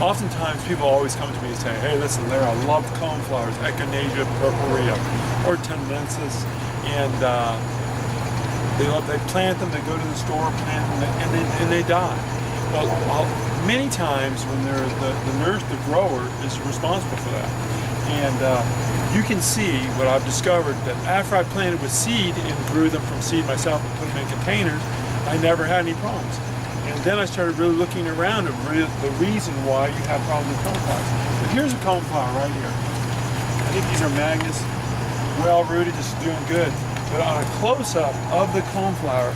Oftentimes people always come to me and say, hey, listen, Larry, I love coneflowers, echinacea purpurea, or tendensis, and they plant them, they go to the store, plant them, and they die. Well, many times when they're the grower is responsible for that. And you can see what I've discovered, that after I planted with seed and grew them from seed myself and put them in containers, I never had any problems. And then I started really looking around at the reason why you have problems with coneflowers. But here's a coneflower right here. I think these are Magnus, well rooted, just doing good. But on a close-up of the coneflower,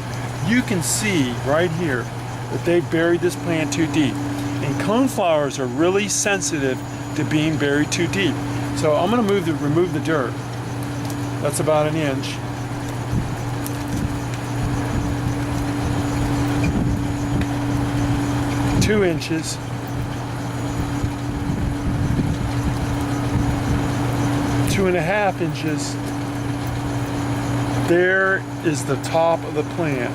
you can see right here that they buried this plant too deep. And coneflowers are really sensitive to being buried too deep. So I'm going to remove the dirt. That's about an inch. Two inches. 2.5 inches. There is the top of the plant,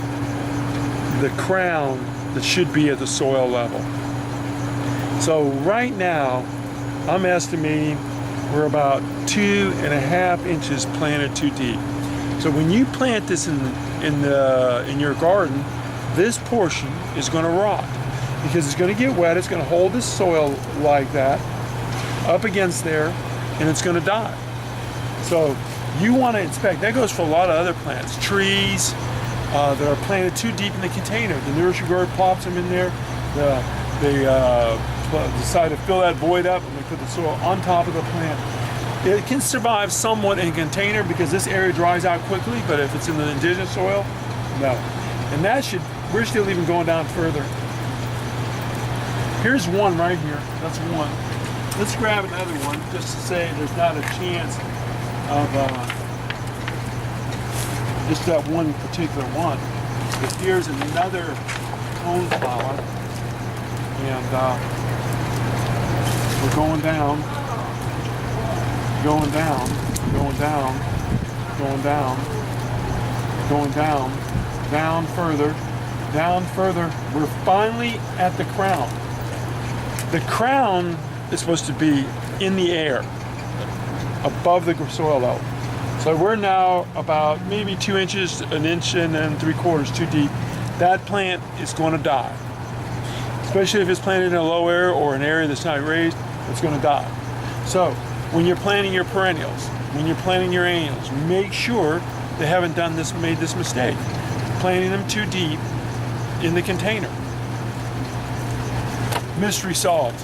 the crown that should be at the soil level. So right now, I'm estimating we're about 2.5 inches planted too deep. So when you plant this in your garden, this portion is going to rot because it's going to get wet. It's going to hold the soil like that up against there, and it's going to die. So you want to inspect. That goes for a lot of other plants, trees that are planted too deep in the container. The nursery guard plops them in there. They decide to fill that void up, and they put the soil on top of the plant. It can survive somewhat in a container because this area dries out quickly, but if it's in the indigenous soil, no. And we're still even going down further. Here's one right here. That's one. Let's grab another one just to say there's not a chance of just that one particular one. But here's another coneflower, and we're going down, going down, going down, going down, going down, down further, down further. We're finally at the crown. The crown is supposed to be in the air, above the soil level. So we're now about maybe 2 inches, 1.75 inches too deep. That plant is going to die. Especially if it's planted in a low area or an area that's not raised, it's going to die. So when you're planting your perennials, when you're planting your annuals, make sure they haven't made this mistake, planting them too deep in the container. Mystery solved.